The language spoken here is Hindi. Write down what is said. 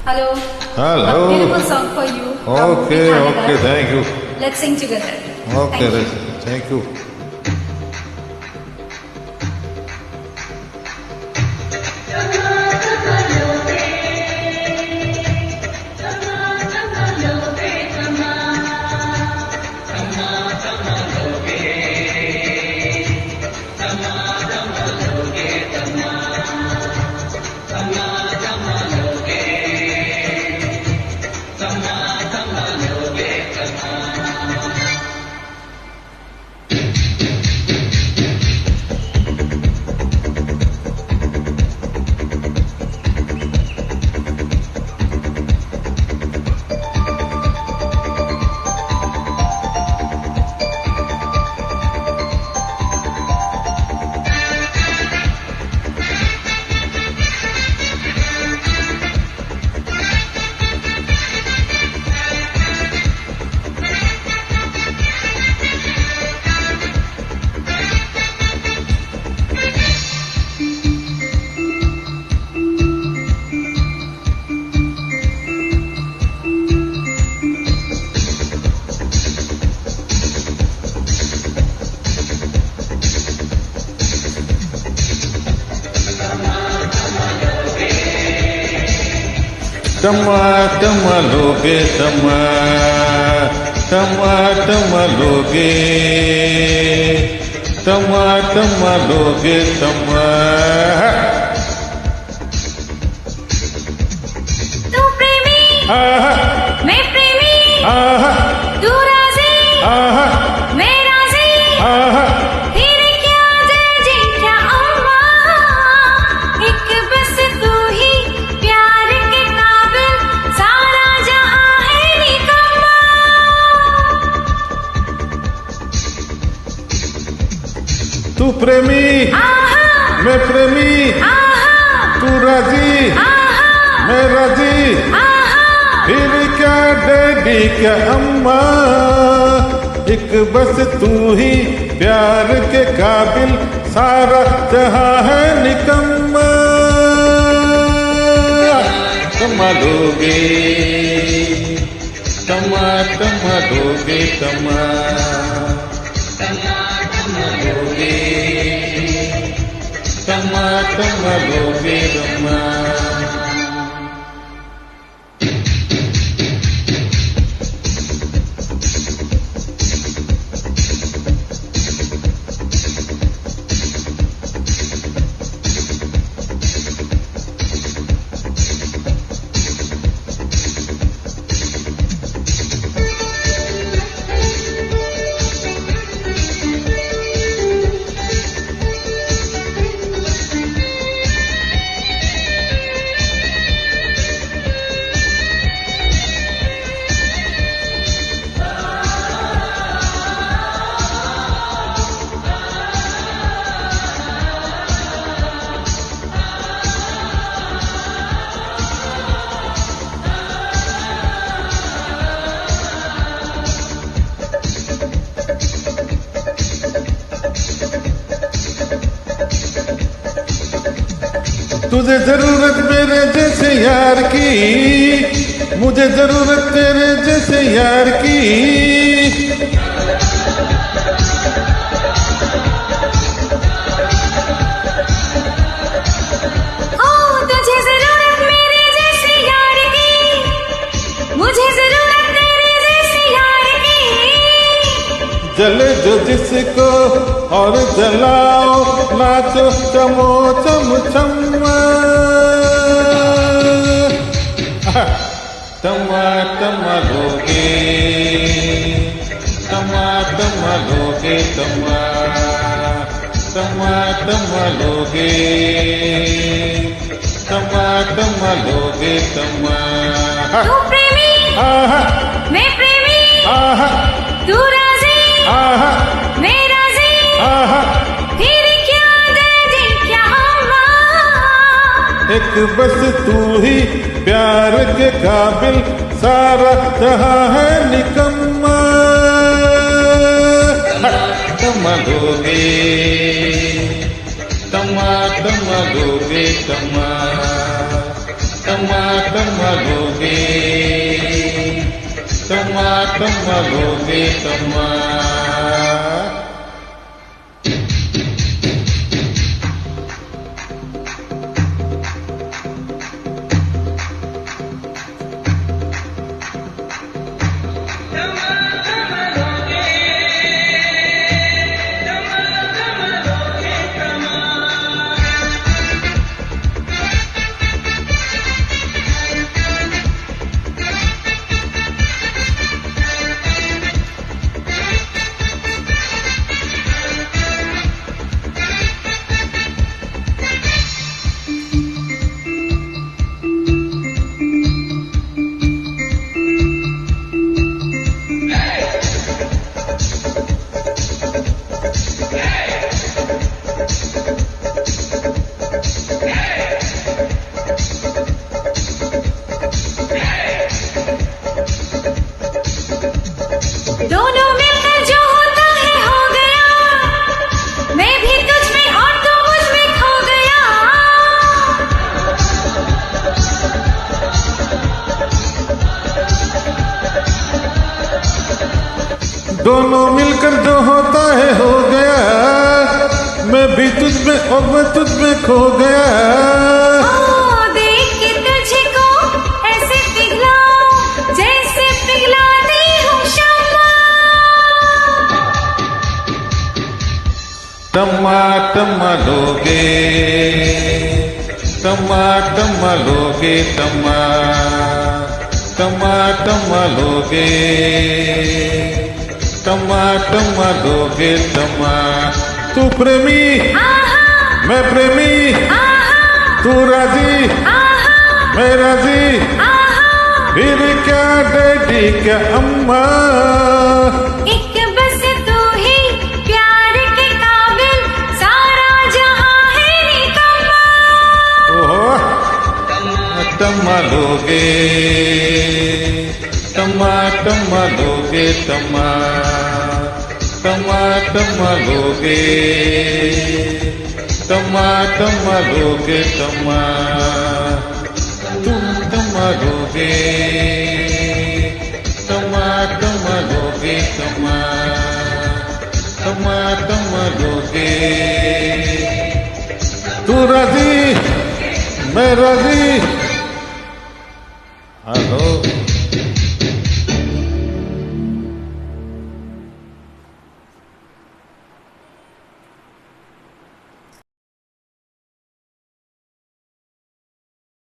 Hello. Hello. A beautiful song for you. from Okay, Canada. okay, thank you. Let's sing together. Okay, Thank you. thank you. टमाटम लोगे टमाटम लोगे टमाटम लोगे तू प्रेमी, आहा मैं प्रेमी, आहा तू राजी, आहा मैं राजी। आहा फिर क्या जय जी क्या अम्मा, एक बस तू ही प्यार के काबिल, सारा जहां है निकम्मा। तू प्रेमी आहा मैं प्रेमी आहा तू राजी आहा मैं राजी आहा। फिर क्या डैडी क्या अम्मा, एक बस तू ही प्यार के काबिल, सारा जहां है निकम्मा। टमाटोगे टमाटोगे टमाटोगे टमाटोगे तुझे जरूरत मेरे जैसे यार की, मुझे जरूरत तेरे जैसे यार की। ओ तुझे जरूरत मेरे जैसे यार की, मुझे जरूरत तेरे जैसे यार की। जले जो जिसको और जलाओ, नाचो चमो चम चम्मा। टमाटम लोगे टमाटम लोगे टमाटम लोगे टमाटम लोगे तू प्रेमी, आहा मैं प्रेमी, आहा तू राजी, आहा मैं राजी। आहा फिर क्या जय जी क्या अम्मा, एक बस तू ही प्यार के काबिल, सारा जहां है निकम्मा। टमाटोगे टमाटम लोगे टमाटम लोगे, टमाटम लोगे टमा। दोनों मिलकर जो होता है हो गया, मैं भी तुझ में और तू मुझ में खो गया। दोनों मिलकर जो होता है हो गया, मैं भी तुझ में और मैं तुझ में खो गया। देख के तुझको ऐसे पिघलाऊं जैसे पिघलाती हूँ शम्मा। टमाटम लोगे, टमाटम लोगे टमा, टमाटम लोगे, टमाटम लोगे टमा। तू प्रेमी मैं प्रेमी, तू राजी मैं राजी, फिर क्या डैडी क्या अम्मा। एक बस तू ही प्यार के काबिल, सारा जहां है निकम्मा। ओहो टमाटम लोगे, टमाटम लोगे टमा, टमाटम लोगे, टमाटम लोगे टमा। तुम लोगे, टमाटम लोगे टमा, टमाटम लोगे। तू राजी मैं राजी। हेलो